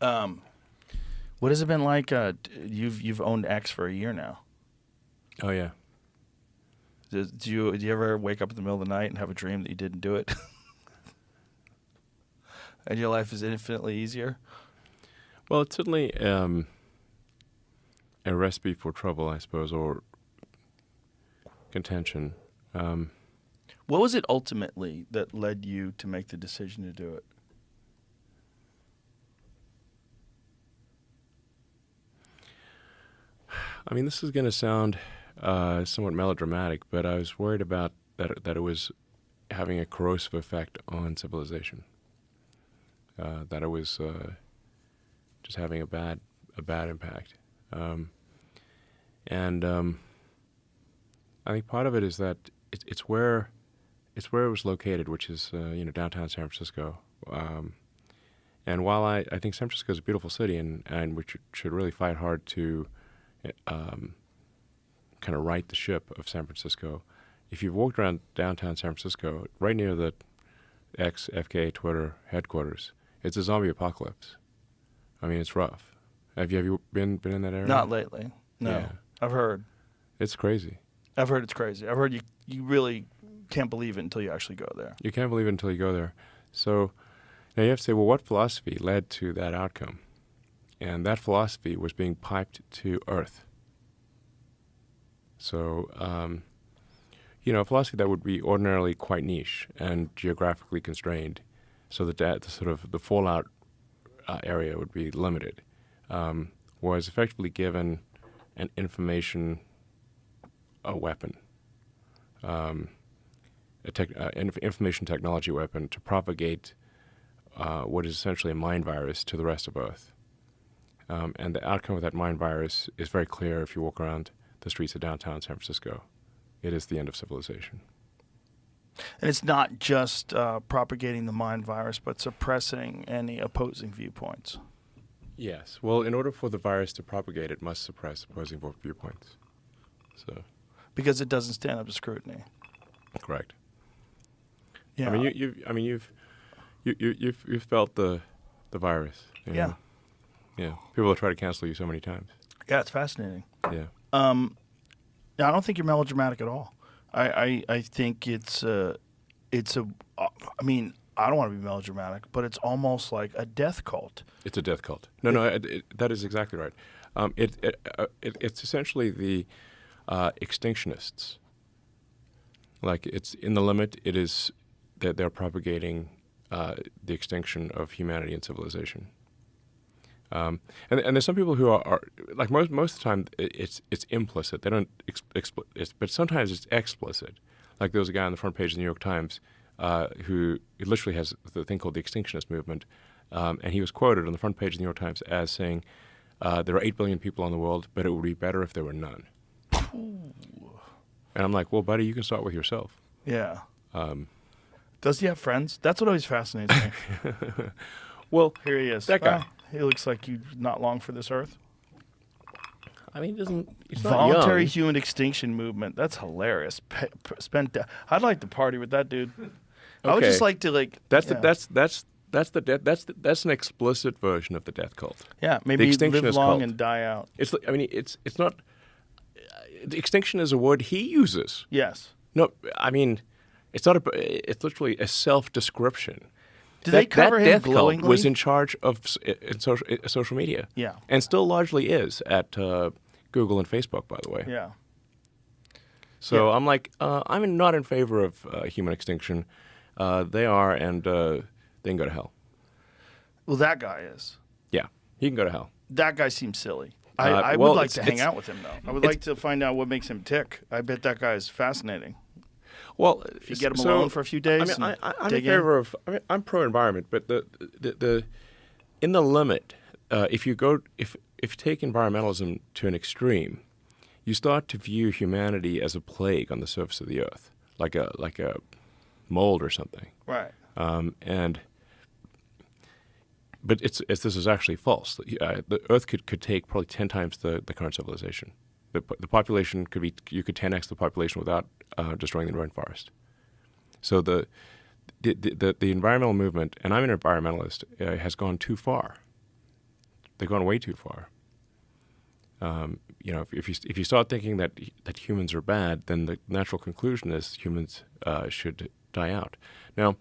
Um, what has it been like? You've owned X for a year now. Oh yeah. Do you ever wake up in the middle of the night and have a dream that you didn't do it, and your life is infinitely easier? Well, it's certainly a recipe for trouble, I suppose, or contention. What was it ultimately that led you to make the decision to do it? I mean, this is going to sound somewhat melodramatic, but I was worried about that it was having a corrosive effect on civilization. That it was just having a bad impact. And I think part of it is that it's where it was located, which is downtown San Francisco. And while I think San Francisco is a beautiful city, and we should really fight hard to kind of right the ship of San Francisco, if you've walked around downtown San Francisco, right near the FK Twitter headquarters, it's a zombie apocalypse. I mean, it's rough. Have you been in that area? Not lately. No. Yeah. I've heard. It's crazy. I've heard it's crazy. I've heard you really can't believe it until you actually go there. You can't believe it until you go there. So now you have to say, well, what philosophy led to that outcome? And that philosophy was being piped to Earth. So, a philosophy that would be ordinarily quite niche and geographically constrained, so that the fallout area would be limited, was effectively given an information weapon, information technology weapon to propagate what is essentially a mind virus to the rest of Earth. And the outcome of that mind virus is very clear if you walk around the streets of downtown San Francisco. It is the end of civilization. And it's not just propagating the mind virus, but suppressing any opposing viewpoints. Yes. Well, in order for the virus to propagate, it must suppress opposing viewpoints. So. Because it doesn't stand up to scrutiny. Correct. Yeah. I mean, you've felt the virus. You know? Yeah. People will try to cancel you so many times. Yeah, it's fascinating. Yeah. I don't think you're melodramatic at all. I think it's I mean, I don't want to be melodramatic, but it's almost like a death cult. It's a death cult. That is exactly right. It's essentially the extinctionists. Like, it's in the limit. It is that they're propagating the extinction of humanity and civilization. And there's some people who are like most of the time it's implicit. They don't but sometimes it's explicit. Like, there was a guy on the front page of the New York Times who literally has the thing called the extinctionist movement, and he was quoted on the front page of the New York Times as saying, "There are 8 billion people in the world, but it would be better if there were none." And I'm like, well, buddy, you can start with yourself. Yeah. Does he have friends? That's what always fascinates me. Well, here he is. That guy. He looks like he's not long for this earth. I mean, he's not Voluntary young. human extinction movement. That's hilarious. I'd like to party with that dude. I would just like to That's an explicit version of the death cult. Yeah, maybe the extinctionist live long cult. and die out. It's not. The extinction is a word he uses. Yes. No, I mean, it's not. It's literally a self-description. Did they cover him death glowingly? cult was in charge of social media. Yeah. And still largely is at Google and Facebook, by the way. Yeah. So Yeah. I'm like, I'm not in favor of human extinction. They are, and they can go to hell. Well, that guy is. Yeah, he can go to hell. That guy seems silly. I well, would like to hang it's- out with him, though. I would like to find out what makes him tick. I bet that guy is fascinating. Well, If you get him alone for a few days, I'm in dig favor of. I'm pro-environment, but the in the limit, if you take environmentalism to an extreme, you start to view humanity as a plague on the surface of the earth, like a mold or something. Right. But this is actually false. The Earth could take probably 10 times the current civilization. The population you could 10x the population without destroying the rainforest. So the environmental movement, and I'm an environmentalist, has gone too far. they've gone way too far. If you start thinking that humans are bad, then the natural conclusion is humans should die out. Now,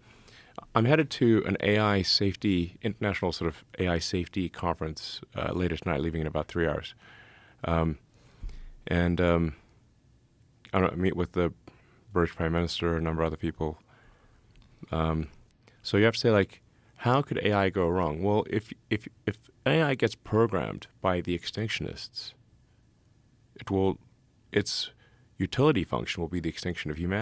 I'm headed to an international sort of AI safety conference later tonight, leaving in about 3 hours. I meet with the British Prime Minister, a number of other people. So you have to say, like, how could AI go wrong? Well, if AI gets programmed by the extinctionists, its utility function will be the extinction of humanity.